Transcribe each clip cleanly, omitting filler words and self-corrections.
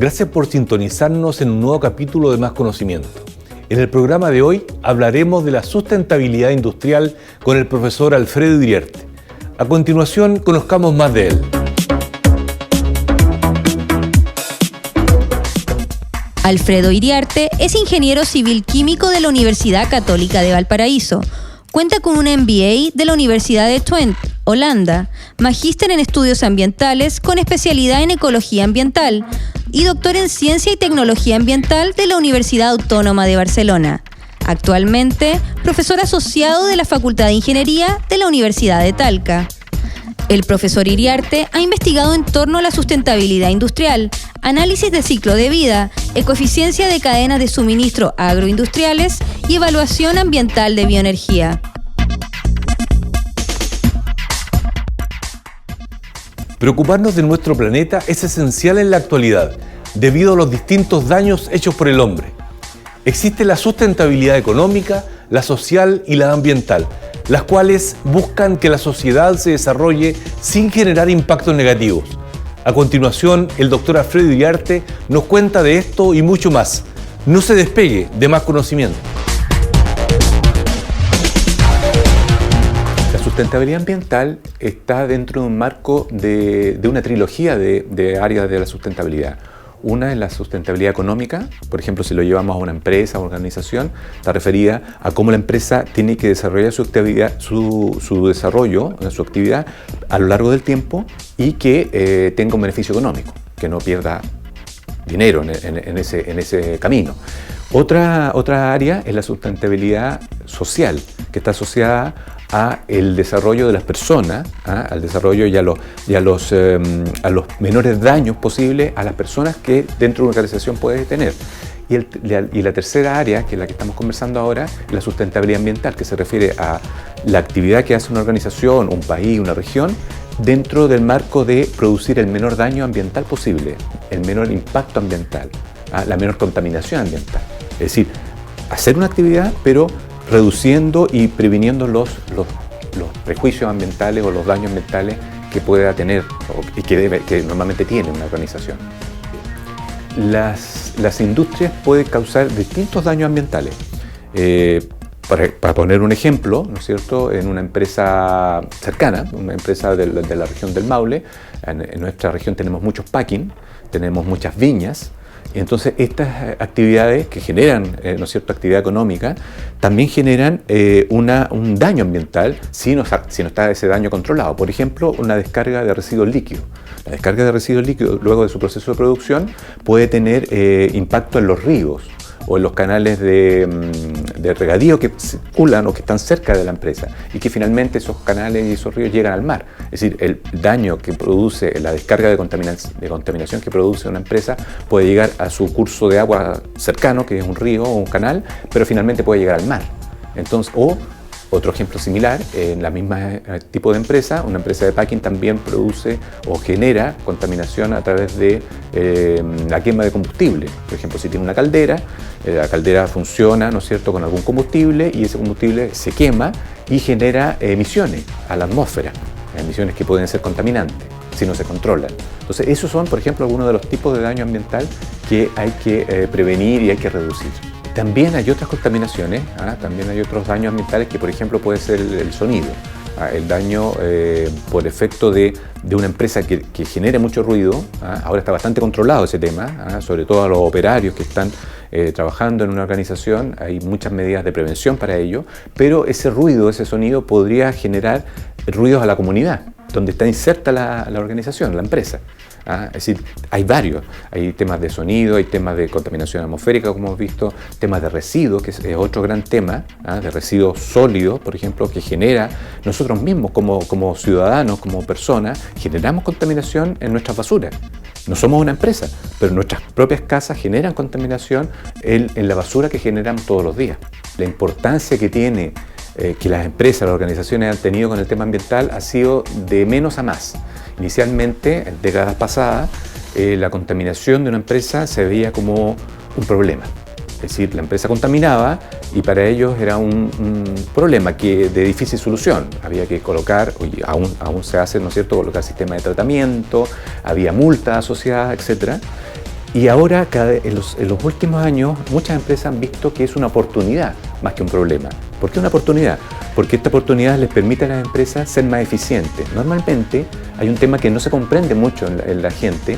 Gracias por sintonizarnos en un nuevo capítulo de Más Conocimiento. En el programa de hoy hablaremos de la sustentabilidad industrial con el profesor Alfredo Iriarte. A continuación, conozcamos más de él. Alfredo Iriarte es ingeniero civil químico de la Universidad Católica de Valparaíso. Cuenta con un MBA de la Universidad de Twente, Holanda, magíster en estudios ambientales con especialidad en ecología ambiental y doctor en ciencia y tecnología ambiental de la Universidad Autónoma de Barcelona. Actualmente, profesor asociado de la Facultad de Ingeniería de la Universidad de Talca. El profesor Iriarte ha investigado en torno a la sustentabilidad industrial, análisis de ciclo de vida, ecoeficiencia de cadenas de suministro agroindustriales y evaluación ambiental de bioenergía. Preocuparnos de nuestro planeta es esencial en la actualidad, debido a los distintos daños hechos por el hombre. Existe la sustentabilidad económica, la social y la ambiental, las cuales buscan que la sociedad se desarrolle sin generar impactos negativos. A continuación, el doctor Alfredo Iriarte nos cuenta de esto y mucho más. No se despegue de Más Conocimiento. La sustentabilidad ambiental está dentro de un marco de una trilogía de áreas de la sustentabilidad. Una es la sustentabilidad económica, por ejemplo, si lo llevamos a una empresa o organización, está referida a cómo la empresa tiene que desarrollar su actividad, su desarrollo, su actividad a lo largo del tiempo y que tenga un beneficio económico, que no pierda dinero en ese camino. Otra área es la sustentabilidad social, que está asociada a el desarrollo de las personas, al desarrollo y a los menores daños posibles a las personas que dentro de una organización puede tener. Y la tercera área, que es la que estamos conversando ahora, es la sustentabilidad ambiental, que se refiere a la actividad que hace una organización, un país, una región, dentro del marco de producir el menor daño ambiental posible, el menor impacto ambiental, la menor contaminación ambiental. Es decir, hacer una actividad, pero reduciendo y previniendo los prejuicios ambientales o los daños ambientales que pueda tener y que normalmente tiene una organización. Las industrias pueden causar distintos daños ambientales. Para poner un ejemplo, ¿no es cierto?, en una empresa cercana, una empresa de la región del Maule, en nuestra región tenemos muchos packing, tenemos muchas viñas. Y entonces estas actividades que generan, ¿no es cierto?, actividad económica, también generan un daño ambiental si no está ese daño controlado. Por ejemplo, una descarga de residuos líquidos. La descarga de residuos líquidos luego de su proceso de producción puede tener impacto en los ríos o en los canales de regadío que circulan o que están cerca de la empresa y que finalmente esos canales y esos ríos llegan al mar. Es decir, el daño que produce, la descarga de contaminación que produce una empresa puede llegar a su curso de agua cercano, que es un río o un canal, pero finalmente puede llegar al mar. Entonces, otro ejemplo similar, en la misma tipo de empresa, una empresa de packing también produce o genera contaminación a través de la quema de combustible. Por ejemplo, si tiene una caldera, la caldera funciona, ¿no es cierto?, con algún combustible y ese combustible se quema y genera emisiones a la atmósfera, emisiones que pueden ser contaminantes si no se controlan. Entonces, esos son, por ejemplo, algunos de los tipos de daño ambiental que hay que prevenir y hay que reducir. También hay otras contaminaciones, también hay otros daños ambientales que, por ejemplo, puede ser el sonido, el daño por efecto de una empresa que genera mucho ruido. Ahora está bastante controlado ese tema, sobre todo a los operarios que están trabajando en una organización, hay muchas medidas de prevención para ello, pero ese ruido, ese sonido podría generar ruidos a la comunidad, donde está inserta la organización, la empresa. Es decir, hay varios, hay temas de sonido, hay temas de contaminación atmosférica, como hemos visto, temas de residuos, que es otro gran tema, de residuos sólidos, por ejemplo, que genera nosotros mismos como ciudadanos, como personas, generamos contaminación en nuestras basuras. No somos una empresa, pero nuestras propias casas generan contaminación en la basura que generamos todos los días. La importancia que tiene que las empresas, las organizaciones han tenido con el tema ambiental ha sido de menos a más. Inicialmente, en décadas pasadas, la contaminación de una empresa se veía como un problema. Es decir, la empresa contaminaba y para ellos era un problema de difícil solución. Había que colocar, aún se hace, ¿no es cierto?, colocar sistemas de tratamiento, había multas asociadas, etc. Y ahora, en los últimos años, muchas empresas han visto que es una oportunidad más que un problema. ¿Por qué una oportunidad? Porque esta oportunidad les permite a las empresas ser más eficientes. Normalmente hay un tema que no se comprende mucho en la gente,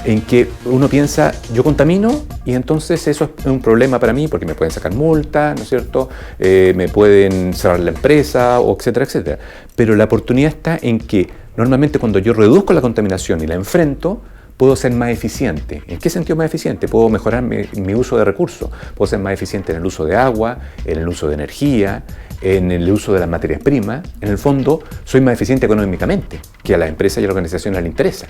en que uno piensa, yo contamino y entonces eso es un problema para mí porque me pueden sacar multas, ¿no es cierto? Me pueden cerrar la empresa, o etcétera, etcétera. Pero la oportunidad está en que normalmente cuando yo reduzco la contaminación y la enfrento, puedo ser más eficiente. ¿En qué sentido más eficiente? Puedo mejorar mi uso de recursos. Puedo ser más eficiente en el uso de agua, en el uso de energía, en el uso de las materias primas. En el fondo, soy más eficiente económicamente, que a las empresas y a las organizaciones les interesa.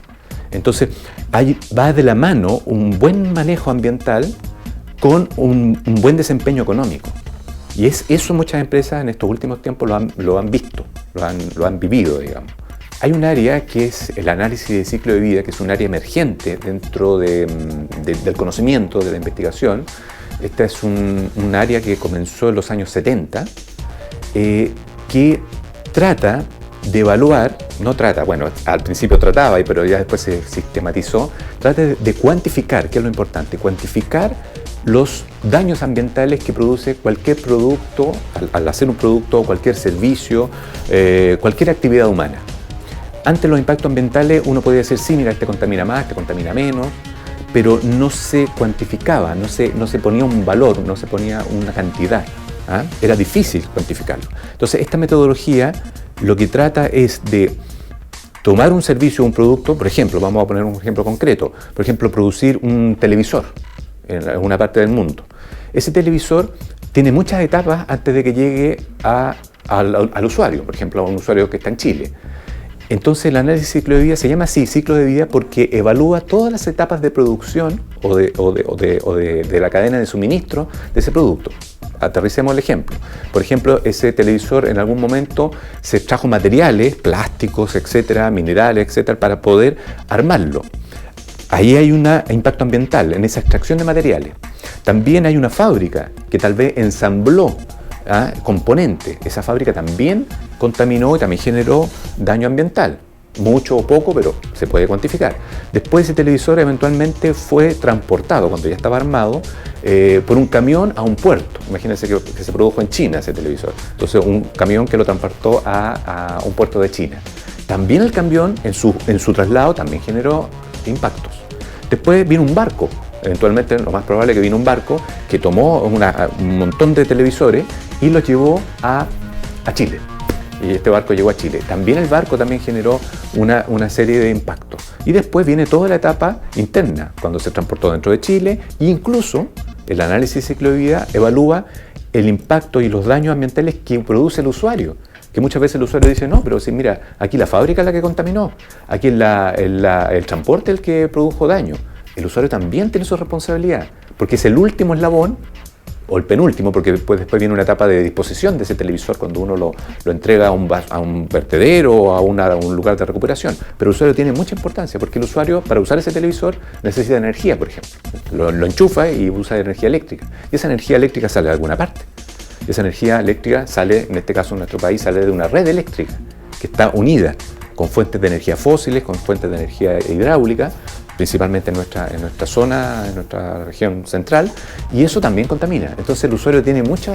Entonces, ahí va de la mano un buen manejo ambiental con un buen desempeño económico. Y eso muchas empresas en estos últimos tiempos lo han visto, lo han vivido, digamos. Hay un área que es el análisis de ciclo de vida, que es un área emergente dentro del conocimiento, de la investigación. Esta es un área que comenzó en los años 70, que trata de evaluar, al principio trataba, pero ya después se sistematizó, trata de cuantificar, que es lo importante, cuantificar los daños ambientales que produce cualquier producto, al hacer un producto, cualquier servicio, cualquier actividad humana. Antes los impactos ambientales uno podía decir, sí, mira, este contamina más, este contamina menos, pero no se cuantificaba, no se ponía un valor, no se ponía una cantidad. Era difícil cuantificarlo. Entonces, esta metodología lo que trata es de tomar un servicio, un producto, por ejemplo, vamos a poner un ejemplo concreto, por ejemplo, producir un televisor en alguna parte del mundo. Ese televisor tiene muchas etapas antes de que llegue al usuario, por ejemplo, a un usuario que está en Chile. Entonces el análisis de ciclo de vida se llama así, ciclo de vida, porque evalúa todas las etapas de producción o de la cadena de suministro de ese producto. Aterricemos el ejemplo. Por ejemplo, ese televisor en algún momento se extrajo materiales, plásticos, etcétera, minerales, etcétera, para poder armarlo. Ahí hay un impacto ambiental en esa extracción de materiales. También hay una fábrica que tal vez ensambló componentes. Esa fábrica también contaminó y también generó daño ambiental. Mucho o poco, pero se puede cuantificar. Después ese televisor eventualmente fue transportado, cuando ya estaba armado, por un camión a un puerto. Imagínense que se produjo en China ese televisor. Entonces un camión que lo transportó a un puerto de China. También el camión en su traslado también generó impactos. Después vino un barco. Eventualmente, lo más probable es que vino un barco que tomó un montón de televisores y los llevó a Chile. Y este barco llegó a Chile. También el barco también generó una serie de impactos. Y después viene toda la etapa interna, cuando se transportó dentro de Chile, e incluso el análisis de ciclo de vida evalúa el impacto y los daños ambientales que produce el usuario. Que muchas veces el usuario dice, no, pero sí, mira, aquí la fábrica es la que contaminó, aquí el transporte es el que produjo daño. El usuario también tiene su responsabilidad, porque es el último eslabón, o el penúltimo, porque después viene una etapa de disposición de ese televisor cuando uno lo entrega a un vertedero o a un lugar de recuperación. Pero el usuario tiene mucha importancia, porque el usuario, para usar ese televisor, necesita energía, por ejemplo. Lo enchufa y usa energía eléctrica. Y esa energía eléctrica sale de alguna parte. Y esa energía eléctrica sale, en este caso en nuestro país, sale de una red eléctrica que está unida con fuentes de energía fósiles, con fuentes de energía hidráulica, principalmente en nuestra zona, en nuestra región central, y eso también contamina. Entonces el usuario tiene mucho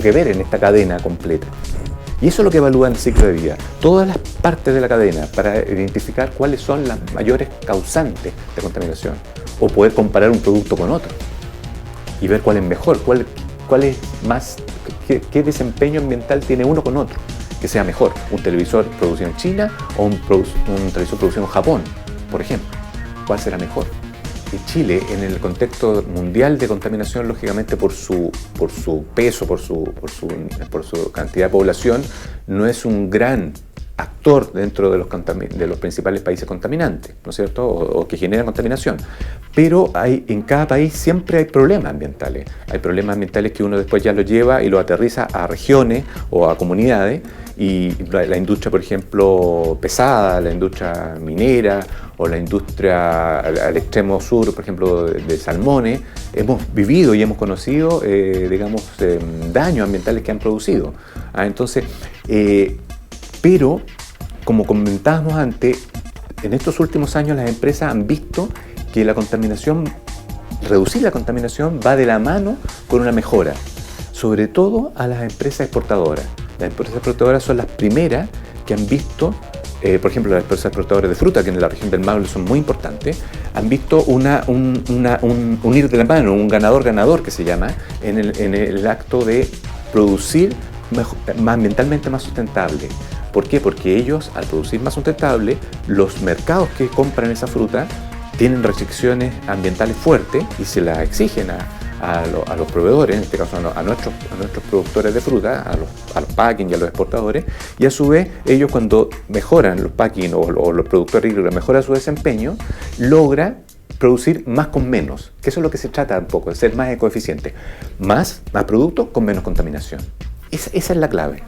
que ver en esta cadena completa. Y eso es lo que evalúa en el ciclo de vida, todas las partes de la cadena, para identificar cuáles son las mayores causantes de contaminación, o poder comparar un producto con otro y ver cuál es mejor, cuál es más, qué desempeño ambiental tiene uno con otro, que sea mejor, un televisor producido en China o un televisor producido en Japón, por ejemplo. ¿Cuál será mejor? Y Chile, en el contexto mundial de contaminación, lógicamente por su peso, por su cantidad de población, no es un gran actor dentro de los principales países contaminantes, ¿no es cierto? O que generan contaminación. Pero en cada país siempre hay problemas ambientales. Hay problemas ambientales que uno después ya lo lleva y lo aterriza a regiones o a comunidades. Y la industria, por ejemplo, pesada, la industria minera o la industria al extremo sur, por ejemplo, de salmones, hemos vivido y hemos conocido, daños ambientales que han producido. Entonces, pero, como comentábamos antes, en estos últimos años las empresas han visto que la contaminación reducir la contaminación va de la mano con una mejora, sobre todo a las empresas exportadoras. Las empresas exportadoras son las primeras que han visto, por ejemplo, las empresas exportadoras de fruta, que en la región del Maule son muy importantes, han visto un ir de la mano, un ganador-ganador que se llama, en el acto de producir ambientalmente más sustentable. ¿Por qué? Porque ellos, al producir más sustentable, los mercados que compran esa fruta tienen restricciones ambientales fuertes y se las exigen a los proveedores, en este caso a nuestros productores de fruta, a los packing y a los exportadores, y a su vez ellos, cuando mejoran los packing o los productores agrícolas, mejoran su desempeño, logra producir más con menos, que eso es lo que se trata un poco, de ser más ecoeficiente, más productos con menos contaminación. Esa es la clave.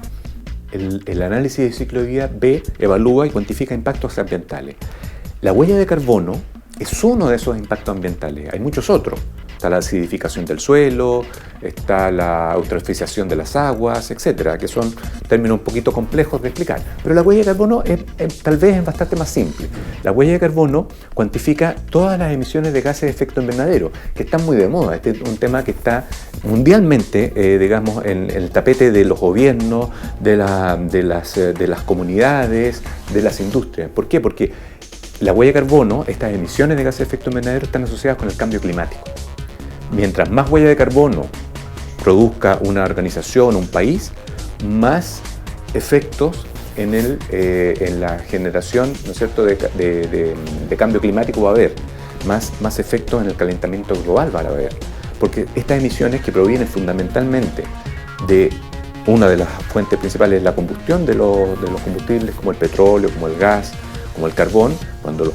El análisis de ciclo de vida ve, evalúa y cuantifica impactos ambientales. La huella de carbono es uno de esos impactos ambientales, hay muchos otros. Está la acidificación del suelo, está la eutrofización de las aguas, etcétera, que son términos un poquito complejos de explicar. Pero la huella de carbono tal vez es bastante más simple. La huella de carbono cuantifica todas las emisiones de gases de efecto invernadero, que están muy de moda. Este es un tema que está mundialmente, digamos, en el tapete de los gobiernos, de las comunidades, de las industrias. ¿Por qué? Porque la huella de carbono, estas emisiones de gases de efecto invernadero, están asociadas con el cambio climático. Mientras más huella de carbono produzca una organización, un país, más efectos en la generación, ¿no es cierto?, de cambio climático va a haber, más efectos en el calentamiento global va a haber. Porque estas emisiones, que provienen fundamentalmente de una de las fuentes principales, la combustión de los combustibles como el petróleo, como el gas, como el carbón, cuando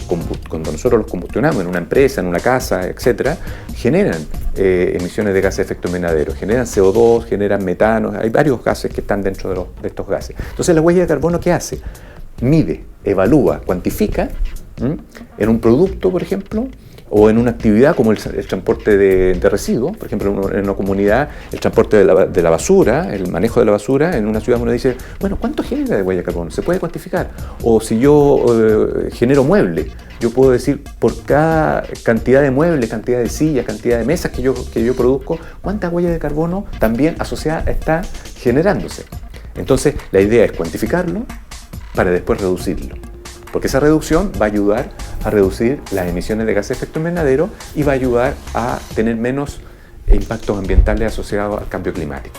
nosotros los combustionamos en una empresa, en una casa, etc., generan emisiones de gases de efecto invernadero, generan CO2, generan metano, hay varios gases que están dentro de estos gases. Entonces, la huella de carbono, ¿qué hace? Mide, evalúa, cuantifica en un producto, por ejemplo, o en una actividad como el transporte de residuos. Por ejemplo, en una comunidad, el transporte de la basura, el manejo de la basura. En una ciudad uno dice, bueno, ¿cuánto genera de huella de carbono? ¿Se puede cuantificar? O si yo genero muebles, yo puedo decir, por cada cantidad de muebles, cantidad de sillas, cantidad de mesas que yo produzco, ¿cuánta huella de carbono también asociada está generándose? Entonces, la idea es cuantificarlo para después reducirlo. Porque esa reducción va a ayudar a reducir las emisiones de gases de efecto invernadero y va a ayudar a tener menos impactos ambientales asociados al cambio climático.